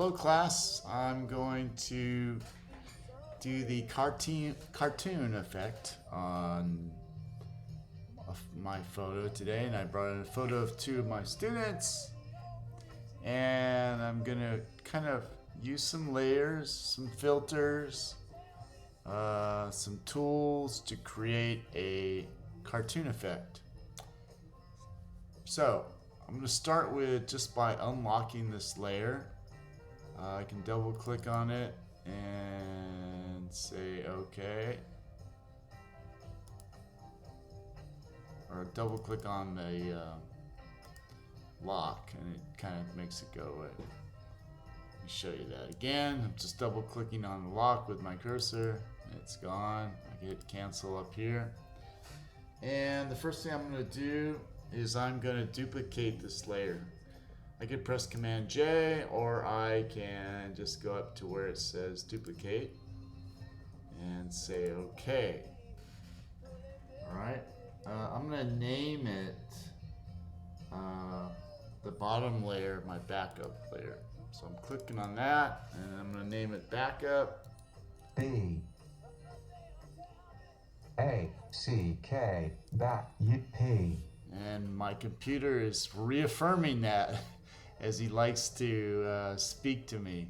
Hello class, I'm going to do the cartoon effect on my photo today, and I brought in a photo of two of my students, and I'm gonna kind of use some layers, some filters, some tools to create a cartoon effect. So I'm going to start with just by unlocking this layer. I can double click on it and say OK, or double click on the lock and it kind of makes it go away. Let me show you that again. I'm just double clicking on the lock with my cursor and it's gone. I hit cancel up here, and the first thing I'm going to do is I'm going to duplicate this layer. I could press Command J, or I can just go up to where it says duplicate and say OK. Alright, I'm going to name it the bottom layer, my backup layer. So I'm clicking on that and I'm going to name it backup. B-A-C-K, P. And my computer is reaffirming that as he likes to speak to me.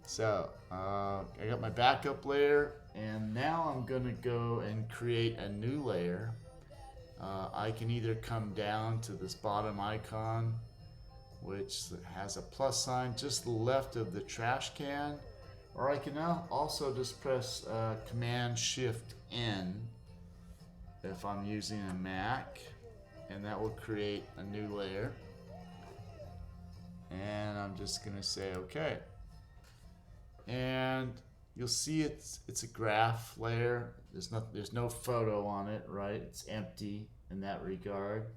So I got my backup layer, and now I'm gonna go and create a new layer. I can either come down to this bottom icon, which has a plus sign just to the left of the trash can, or I can now also just press Command Shift N if I'm using a Mac, and that will create a new layer. And I'm just gonna say OK. And you'll see it's a graph layer. There's no photo on it, right? It's empty in that regard.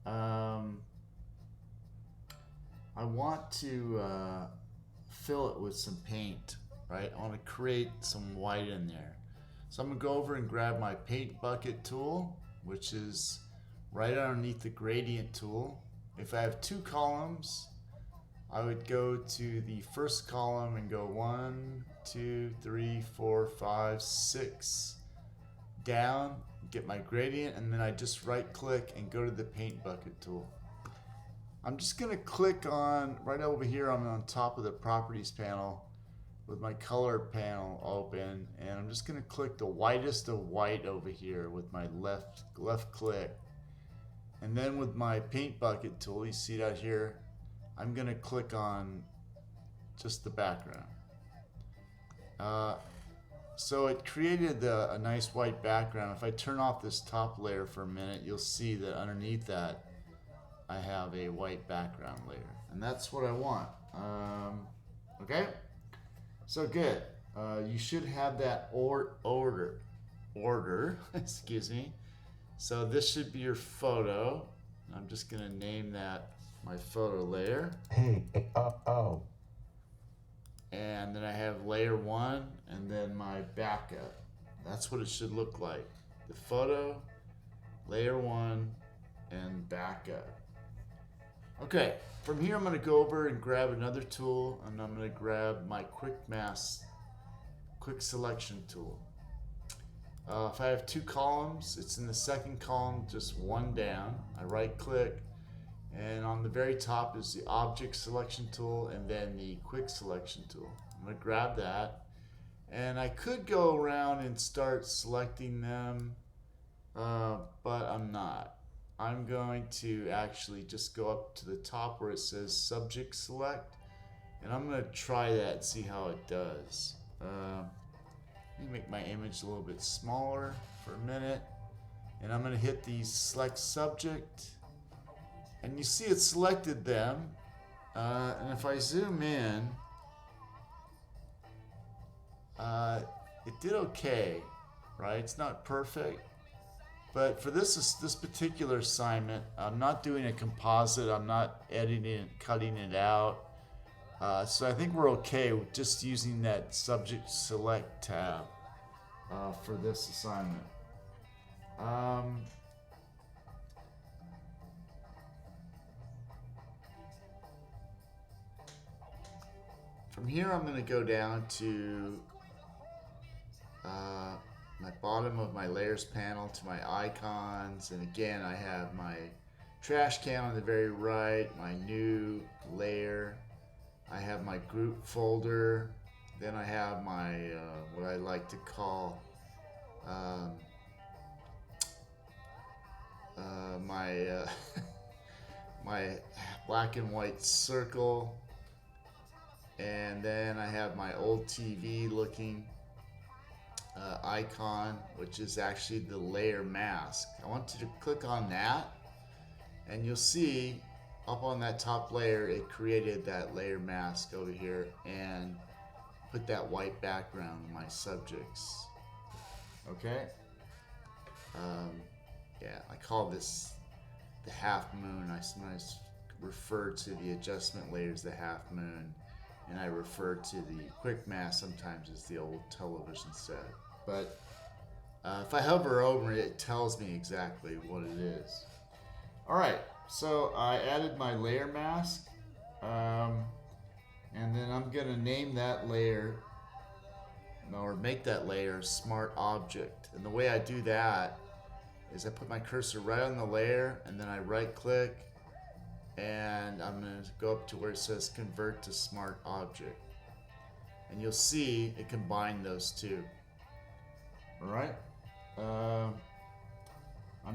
I want to fill it with some paint, right? I want to create some white in there. So I'm gonna go over and grab my paint bucket tool, which is right underneath the gradient tool. If I have two columns, I would go to the first column and go 1, 2, 3, 4, 5, 6 down, get my gradient, and then I just right click and go to the paint bucket tool. I'm just gonna click on right over here. I'm on top of the properties panel with my color panel open, and I'm just gonna click the whitest of white over here with my left click. And then with my paint bucket tool, you see that here, I'm gonna click on just the background. So it created a nice white background. If I turn off this top layer for a minute, you'll see that underneath that I have a white background layer, and that's what I want. Okay, so good. You should have that order. Excuse me. So this should be your photo. I'm just gonna name that my photo layer. P-O-O. And then I have layer 1 and then my backup. That's what it should look like. The photo, layer 1, and backup. Okay, from here I'm gonna go over and grab another tool, and I'm gonna grab my quick selection tool. If I have two columns, it's in the second column, just one down. I right click, and on the very top is the object selection tool and then the quick selection tool. I'm going to grab that, and I could go around and start selecting them, but I'm not. I'm going to actually just go up to the top where it says subject select, and I'm going to try that and see how it does. Let me make my image a little bit smaller for a minute, and I'm going to hit the select subject, and you see it selected them, and if I zoom in, it did okay, right? It's not perfect, but for this particular assignment, I'm not doing a composite. I'm not editing it, cutting it out. So I think we're okay with just using that subject select tab for this assignment. from here I'm going to go down to my bottom of my layers panel to my icons, and again I have my trash can on the very right, my new layer, I have my group folder, then I have my what I like to call my my black and white circle, and then I have my old TV looking icon, which is actually the layer mask. I want you to click on that, and you'll see up on that top layer it created that layer mask over here and put that white background on my subjects. Okay. Yeah, I call this the half moon. I sometimes refer to the adjustment layers the half moon, and I refer to the quick mask sometimes as the old television set. But if I hover over it, it tells me exactly what it is. Alright, so I added my layer mask, and then I'm going to name that layer, or make that layer Smart Object. And the way I do that is I put my cursor right on the layer, and then I right click, and I'm going to go up to where it says Convert to Smart Object. And you'll see it combined those two. Alright. I'm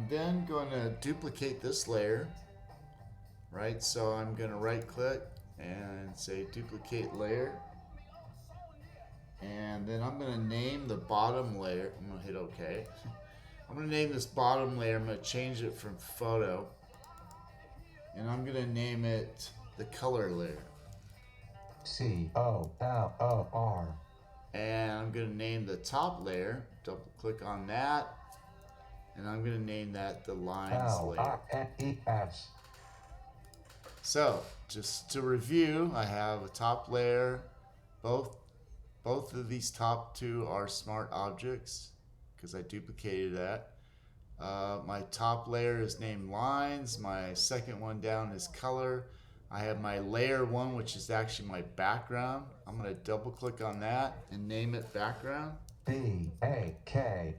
then going to duplicate this layer. Right, so I'm going to right click and say Duplicate Layer. And then I'm going to name the bottom layer. I'm going to hit OK. I'm going to name this bottom layer. I'm going to change it from photo. And I'm going to name it the color layer. COLOR. And I'm going to name the top layer. Double click on that. And I'm going to name that the lines layer. LINES. So, just to review, I have a top layer. Both of these top two are smart objects because I duplicated that. My top layer is named lines. My second one down is color. I have my layer one, which is actually my background. I'm going to double click on that and name it background. BAKKGD.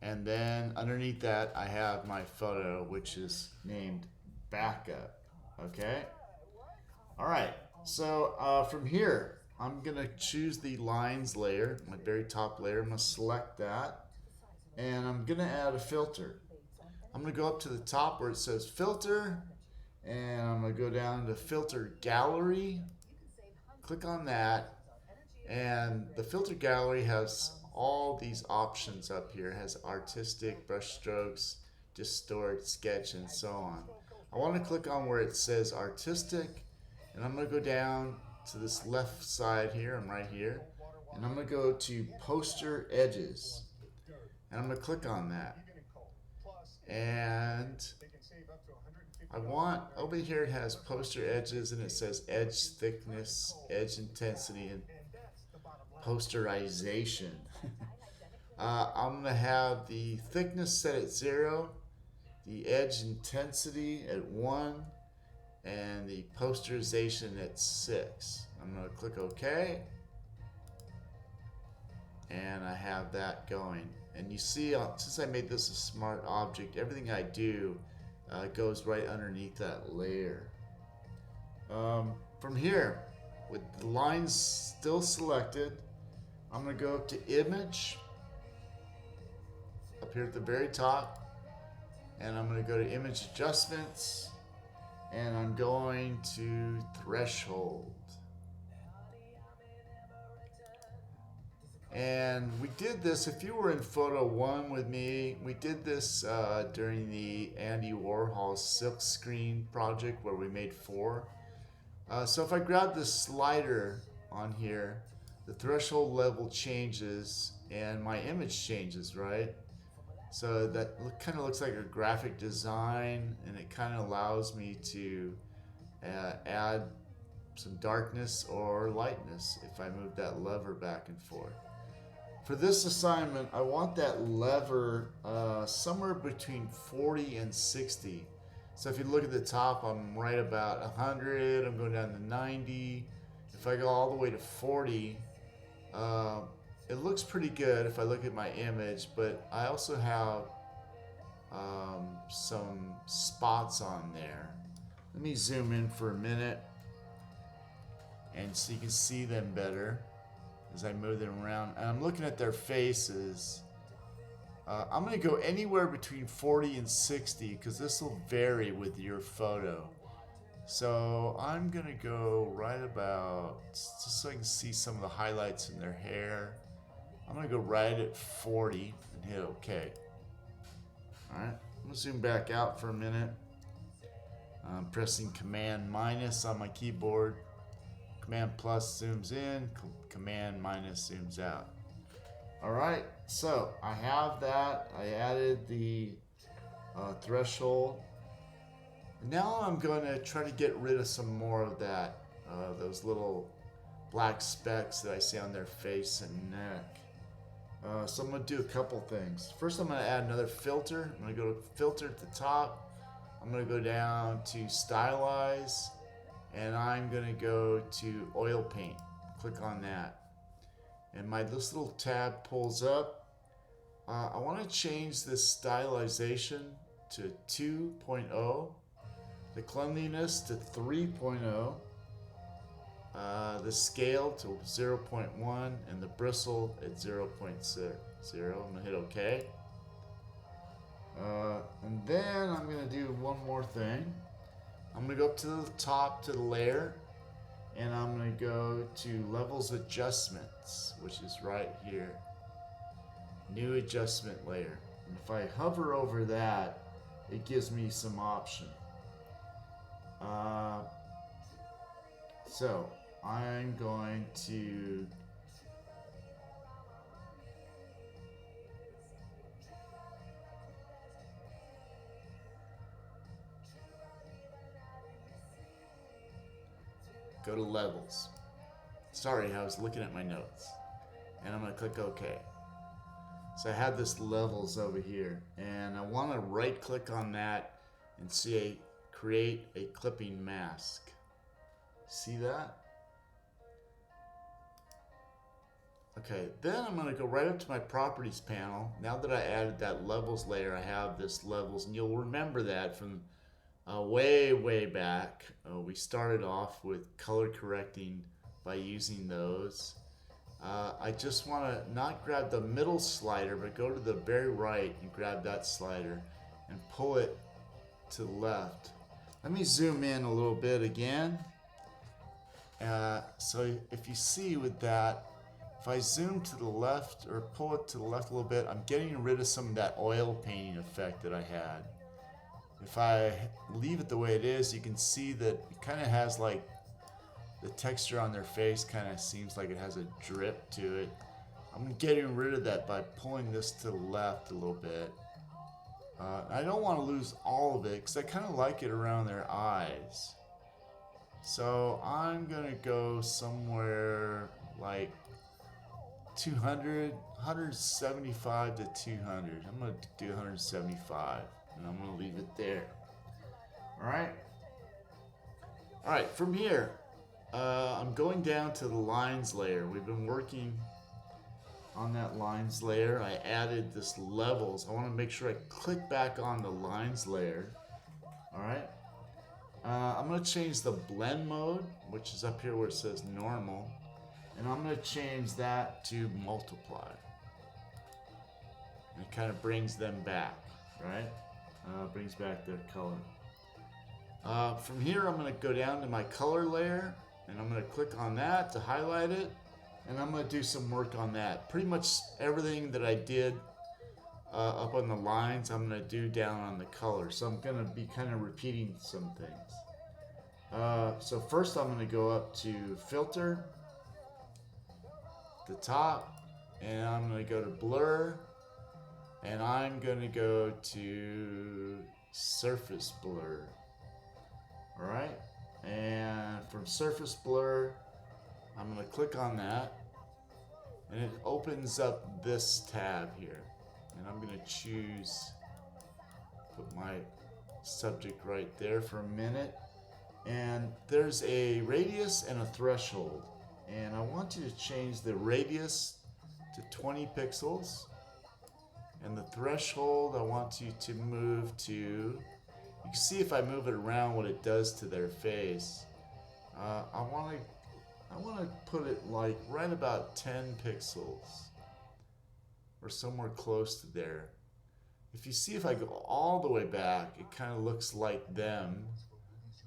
And then underneath that, I have my photo, which is named backup. Okay. All right. So from here, I'm going to choose the lines layer, my very top layer. I'm going to select that, and I'm going to add a filter. I'm going to go up to the top where it says filter, and I'm going to go down to filter gallery. Click on that, and the filter gallery has all these options up here. It has artistic, brush strokes, distort, sketch, and so on. I want to click on where it says artistic, and I'm going to go down to this left side here. I'm right here, and I'm going to go to poster edges, and I'm going to click on that. And I want, over here it has poster edges, and it says edge thickness, edge intensity, and posterization. I'm going to have the thickness set at 0, the edge intensity at 1, and the posterization at 6. I'm going to click OK, and I have that going. And you see, since I made this a smart object, everything I do goes right underneath that layer. From here, with the lines still selected, I'm going to go up to Image, up here at the very top, and I'm going to go to Image Adjustments, and I'm going to Threshold. And we did this, if you were in photo 1 with me, we did this during the Andy Warhol silk screen project where we made 4. So if I grab this slider on here, the threshold level changes and my image changes, right? So that kind of looks like a graphic design, and it kind of allows me to add some darkness or lightness if I move that lever back and forth. For this assignment, I want that lever somewhere between 40 and 60. So if you look at the top, I'm right about 100. I'm going down to 90. If I go all the way to 40, it looks pretty good if I look at my image, but I also have some spots on there. Let me zoom in for a minute and so you can see them better as I move them around. And I'm looking at their faces. I'm going to go anywhere between 40 and 60 because this will vary with your photo. So I'm going to go right about, just so I can see some of the highlights in their hair. I'm going to go right at 40 and hit OK. Alright, I'm going to zoom back out for a minute. I'm pressing Command minus on my keyboard. Command plus zooms in, Command minus zooms out. Alright, so I have that. I added the threshold. Now I'm going to try to get rid of some more of that, those little black specks that I see on their face and neck. So I'm going to do a couple things. First, I'm going to add another filter. I'm going to go to filter at the top. I'm going to go down to Stylize, and I'm going to go to oil paint. Click on that. And this little tab pulls up. I want to change this stylization to 2.0, the cleanliness to 3.0, the scale to 0.1, and the bristle at 0.0. I'm going to hit OK. And then I'm going to do one more thing. I'm going to go up to the top to the layer, and I'm going to go to Levels Adjustments, which is right here. New Adjustment Layer. And if I hover over that, it gives me some option. So I'm going to go to Levels. Sorry, I was looking at my notes. And I'm going to click OK. So I have this Levels over here, and I want to right click on that and see create a clipping mask. See that? Okay, then I'm going to go right up to my properties panel. Now that I added that levels layer, I have this levels, and you'll remember that from way back. We started off with color correcting by using those. I just want to not grab the middle slider, but go to the very right and grab that slider and pull it to the left. Let me zoom in a little bit again. So if you see with that, if I zoom to the left or pull it to the left a little bit, I'm getting rid of some of that oil painting effect that I had. If I leave it the way it is, you can see that it kind of has like the texture on their face kind of seems like it has a drip to it. I'm getting rid of that by pulling this to the left a little bit. I don't want to lose all of it because I kind of like it around their eyes. So I'm going to go somewhere like 200, 175 to 200. I'm going to do 175 and I'm going to leave it there. Alright, from here, I'm going down to the lines layer. We've been working on that lines layer. I added this levels. I want to make sure I click back on the lines layer. Alright. I'm going to change the blend mode, which is up here where it says normal. And I'm going to change that to multiply. And it kind of brings them back, right? Brings back their color. From here, I'm going to go down to my color layer. And I'm going to click on that to highlight it. And I'm going to do some work on that. Pretty much everything that I did up on the lines, I'm going to do down on the color. So I'm going to be kind of repeating some things. So first I'm going to go up to Filter, the top, and I'm going to go to Blur, and I'm going to go to Surface Blur. Alright, and from Surface Blur, I'm going to click on that, and it opens up this tab here. And I'm going to choose, put my subject right there for a minute. And there's a radius and a threshold. And I want you to change the radius to 20 pixels. And the threshold, I want you to move to, you can see if I move it around what it does to their face. I want to put it like right about 10 pixels or somewhere close to there. If you see, if I go all the way back, it kind of looks like them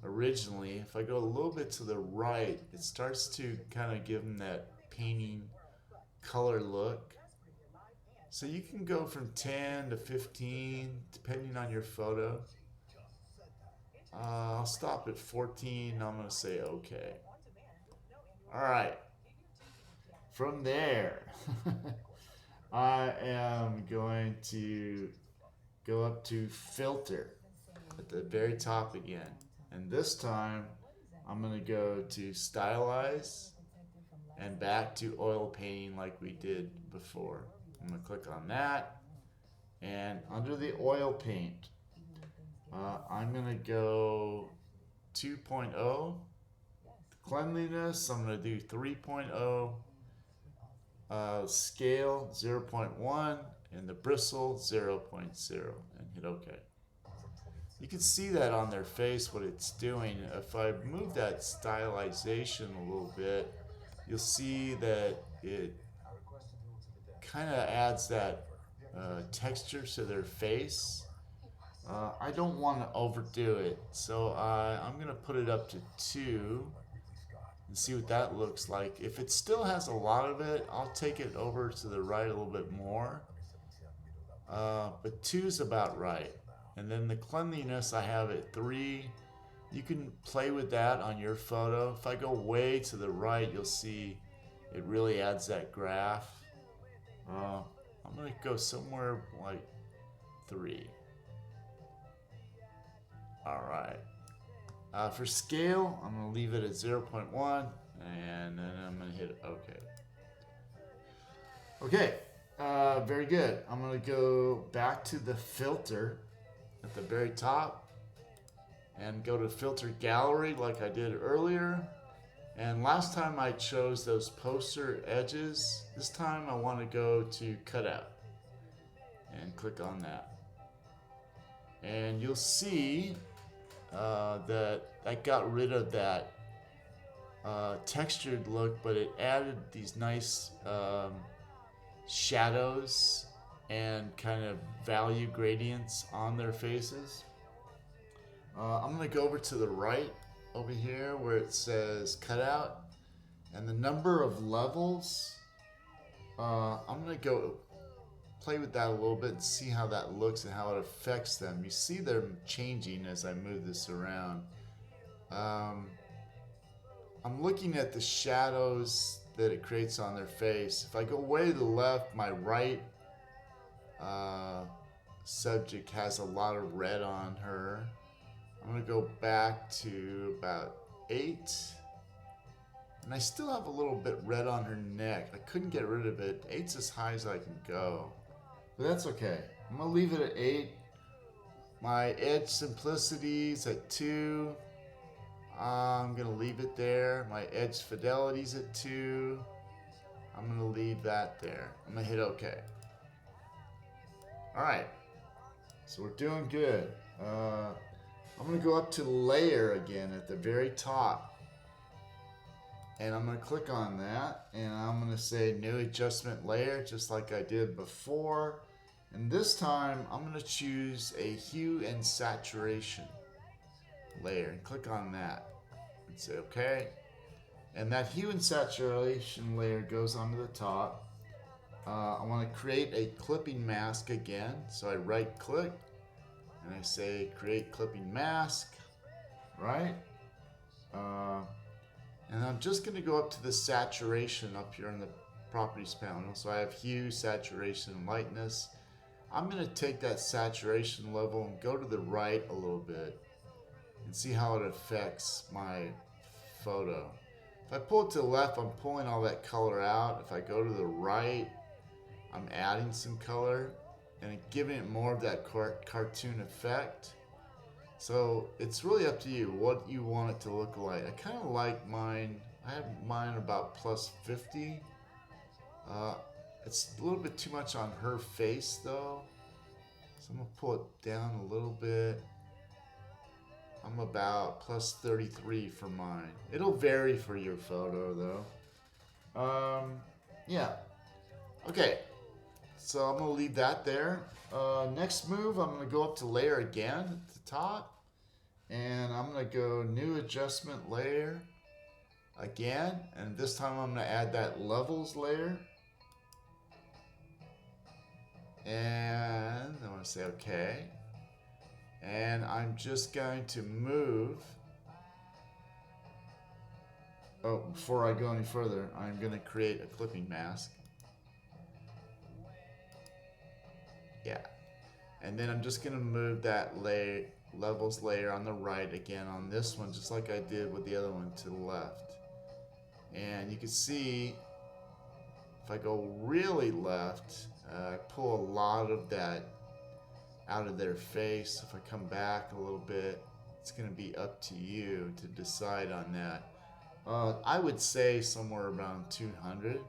originally. If I go a little bit to the right, it starts to kind of give them that painting color look. So you can go from 10 to 15 depending on your photo. I'll stop at 14. I'm going to say okay. Alright. From there, I am going to go up to filter at the very top again. And this time, I'm going to go to Stylize and back to oil painting like we did before. I'm going to click on that. And under the oil paint, I'm going to go 2.0. Cleanliness, I'm going to do 3.0. Scale 0.1. And the bristle 0.0. And hit OK. You can see that on their face, what it's doing. If I move that stylization a little bit, you'll see that it kind of adds that texture to their face. I don't want to overdo it, so I'm going to put it up to 2 and see what that looks like. If it still has a lot of it, I'll take it over to the right a little bit more. But 2 is about right. And then the cleanliness I have at 3. You can play with that on your photo. If I go way to the right, you'll see it really adds that graph. I'm going to go somewhere like 3. Alright. For scale, I'm going to leave it at 0.1. And then I'm going to hit OK. Okay. Very good. I'm going to go back to the filter at the very top and go to filter gallery like I did earlier. And last time I chose those poster edges. This time I want to go to cutout and click on that. And you'll see that I got rid of that textured look, but it added these nice shadows and kind of value gradients on their faces. I'm going to go over to the right over here where it says cutout, and the number of levels, I'm going to go play with that a little bit and see how that looks and how it affects them. You see them changing as I move this around. I'm looking at the shadows that it creates on their face. If I go way to the left, my right subject has a lot of red on her. I'm going to go back to about 8. And I still have a little bit red on her neck. I couldn't get rid of it. 8's as high as I can go. But that's okay. I'm going to leave it at 8. My edge simplicity's at 2. I'm going to leave it there. My edge fidelity's at 2. I'm going to leave that there. I'm going to hit OK. Alright. So we're doing good. I'm going to go up to layer again at the very top. And I'm going to click on that. And I'm going to say new adjustment layer just like I did before. And this time I'm going to choose a hue and saturation layer. And click on that. And say OK. And that hue and saturation layer goes onto the top. I want to create a clipping mask again. So I right click. And I say create clipping mask, right? And I'm just going to go up to the saturation up here in the properties panel. So I have hue, saturation, and lightness. I'm going to take that saturation level and go to the right a little bit and see how it affects my photo. If I pull it to the left, I'm pulling all that color out. If I go to the right, I'm adding some color and giving it more of that cartoon effect. So it's really up to you what you want it to look like. I kind of like mine. I have mine about plus 50. Uh, it's a little bit too much on her face though. So I'm gonna pull it down a little bit. I'm about plus 33 for mine. It'll vary for your photo though. Yeah. Okay. So I'm gonna leave that there. Next move, I'm gonna go up to layer again at the top. And I'm gonna go new adjustment layer again. And this time I'm gonna add that levels layer. And I wanna say okay. And I'm just going to move. Oh, before I go any further, I'm going to create a clipping mask. Yeah. And then I'm just going to move that levels layer on the right again on this one, just like I did with the other one, to the left. And you can see if I go really left, I pull a lot of that out of their face. If I come back a little bit, it's going to be up to you to decide on that. I would say somewhere around 200.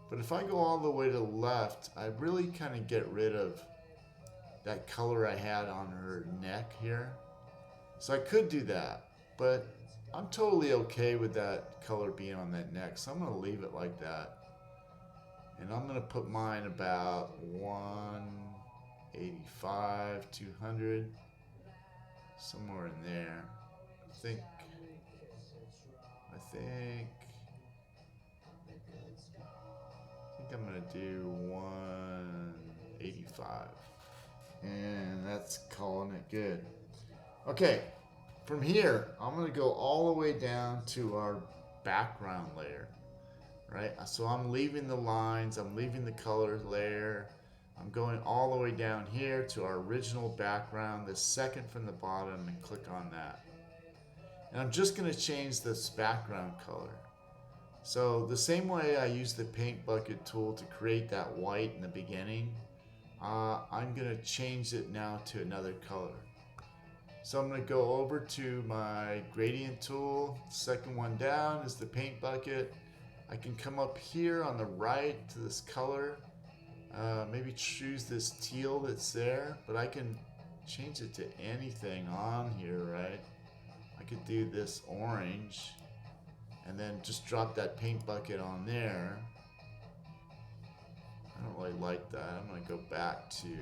But if I go all the way to the left, I really kind of get rid of that color I had on her neck here. So I could do that, but I'm totally okay with that color being on that neck. So I'm going to leave it like that. And I'm going to put mine about 185, 200, somewhere in there. I think I'm gonna do 185. And that's calling it good. Okay, from here, I'm gonna go all the way down to our background layer, right? So I'm leaving the lines, I'm leaving the color layer. I'm going all the way down here to our original background, the second from the bottom, and click on that. And I'm just gonna change this background color. So the same way I use the paint bucket tool to create that white in the beginning, I'm going to change it now to another color. So I'm going to go over to my gradient tool. Second one down is the paint bucket. I can come up here on the right to this color. Maybe choose this teal that's there, but I can change it to anything on here, right? I could do this orange. And then just drop that paint bucket on there. I don't really like that. I'm going to go back to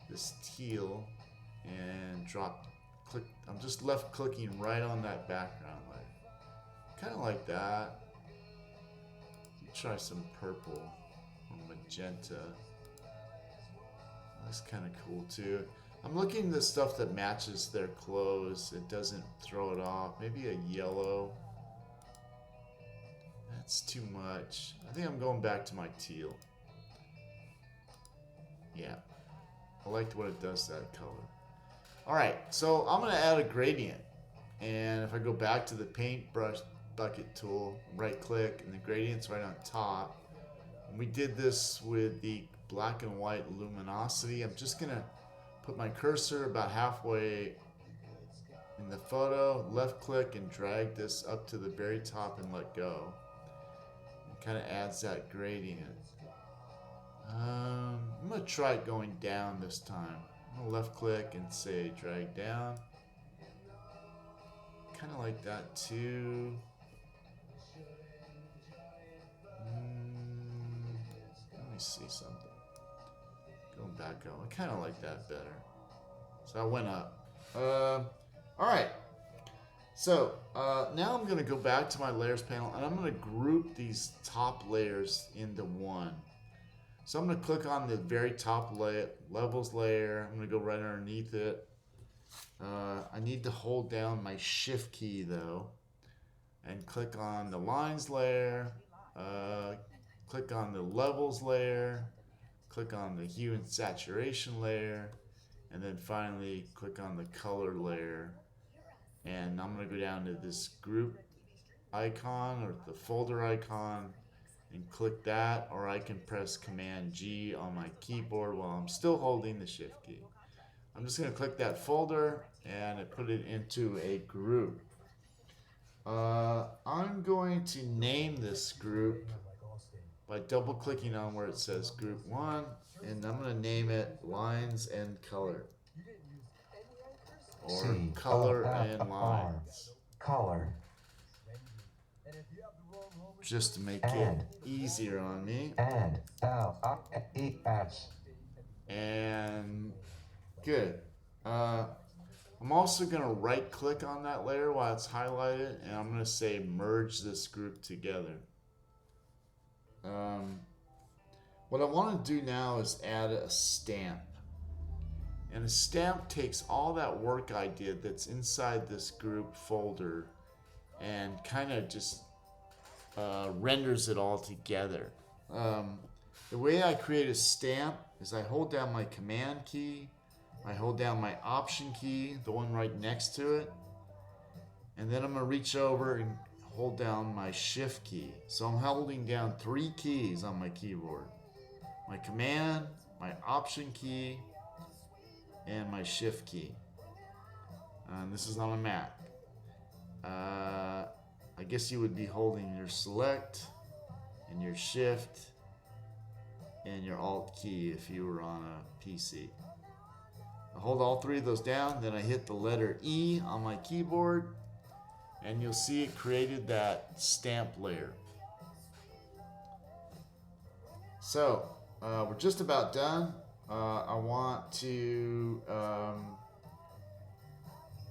this teal and click. I'm just left clicking right on that background layer. Kind of like that. Try some purple or magenta. That's kind of cool too. I'm looking at the stuff that matches their clothes. It doesn't throw it off. Maybe a yellow. That's too much. I think I'm going back to my teal. Yeah. I liked what it does to that color. Alright, so I'm going to add a gradient. And if I go back to the paintbrush bucket tool, right click, and the gradient's right on top. And we did this with the black and white luminosity. I'm just going to put my cursor about halfway in the photo, left click, and drag this up to the very top and let go. It kind of adds that gradient. I'm going to try it going down this time. I'm going to left click and say drag down. Kind of like that too. Let me see something. Going back up. I kind of like that better. So I went up. Alright. So now I'm going to go back to my layers panel and I'm going to group these top layers into one. So I'm going to click on the very top levels layer. I'm going to go right underneath it. I need to hold down my shift key though and click on the lines layer, click on the levels layer, click on the hue and saturation layer, and then finally click on the color layer. And I'm going to go down to this group icon or the folder icon and click that, or I can press Command G on my keyboard while I'm still holding the shift key. I'm just going to click that folder and put it into a group. I'm going to name this group by double clicking on where it says group 1, and I'm going to name it lines and color, or color and lines, color, just to make it easier on me. and LIES. And good. I'm also going to right click on that layer while it's highlighted, and I'm going to say merge this group together. What I want to do now is add a stamp. And a stamp takes all that work I did that's inside this group folder and kind of just renders it all together. The way I create a stamp is I hold down my command key, I hold down my option key, the one right next to it, and then I'm going to reach over and hold down my shift key. So I'm holding down 3 keys on my keyboard: my command, my option key, and my shift key. And this is on a Mac. I guess you would be holding your select and your shift and your alt key if you were on a PC. I hold all 3 of those down, then I hit the letter E on my keyboard, and you'll see it created that stamp layer. So we're just about done. I want to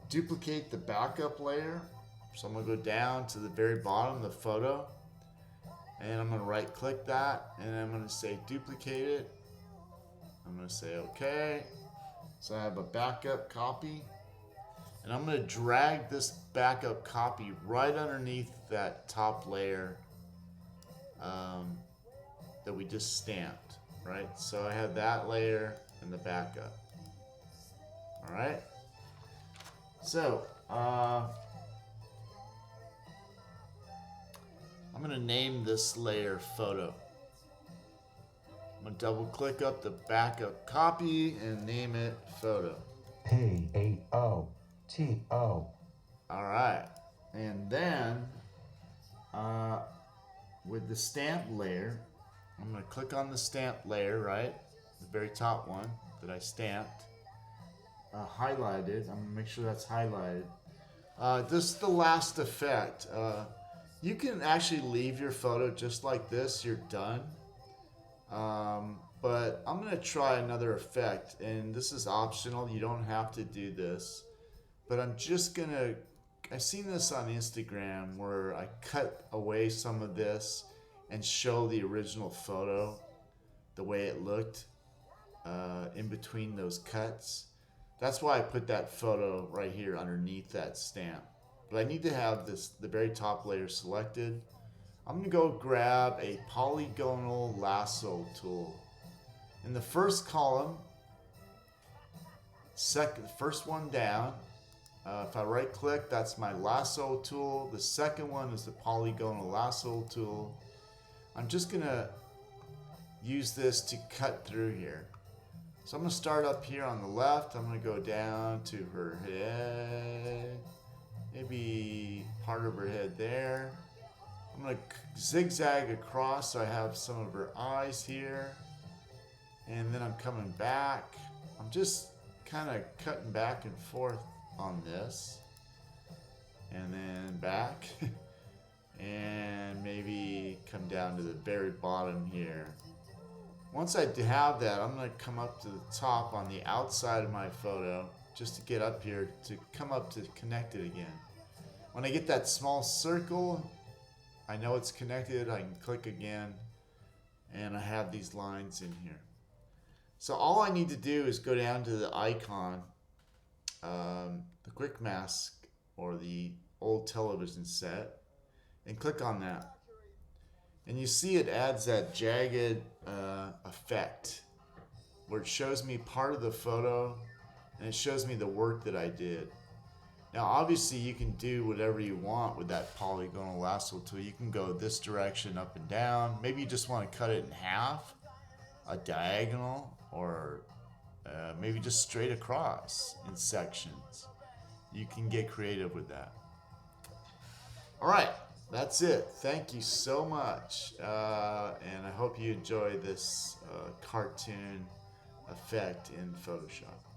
duplicate the backup layer. So I'm going to go down to the very bottom of the photo, and I'm going to right click that, and I'm going to say duplicate it. I'm going to say OK. So I have a backup copy, and I'm going to drag this backup copy right underneath that top layer that we just stamped, right? So I have that layer and the backup. All right. So I'm going to name this layer photo. I'm going to double click up the backup copy and name it photo. PAOTO. All right. And then with the stamp layer, I'm going to click on the stamp layer, right? The very top one that I stamped. Highlighted. I'm going to make sure that's highlighted. This is the last effect. You can actually leave your photo just like this. You're done. But I'm going to try another effect, and this is optional. You don't have to do this. But I'm just going to... I've seen this on Instagram where I cut away some of this and show the original photo the way it looked in between those cuts. That's why I put that photo right here underneath that stamp. But I need to have the very top layer selected. I'm going to go grab a polygonal lasso tool. In the first column, first one down, if I right click, that's my lasso tool. The second one is the polygonal lasso tool. I'm just going to use this to cut through here. So I'm going to start up here on the left. I'm going to go down to her head, maybe part of her head there. I'm going to zigzag across so I have some of her eyes here. And then I'm coming back. I'm just kind of cutting back and forth on this. And then back. And maybe come down to the very bottom here. Once I have that, I'm going to come up to the top on the outside of my photo just to get up here to come up to connect it again. When I get that small circle, I know it's connected. I can click again, and I have these lines in here. So all I need to do is go down to the icon, the quick mask or the old television set, and click on that. And you see it adds that jagged effect where it shows me part of the photo and it shows me the work that I did. Now obviously you can do whatever you want with that polygonal lasso tool. You can go this direction up and down. Maybe you just want to cut it in half, a diagonal, or maybe just straight across in sections. You can get creative with that. All right, that's it. Thank you so much. And I hope you enjoy this cartoon effect in Photoshop.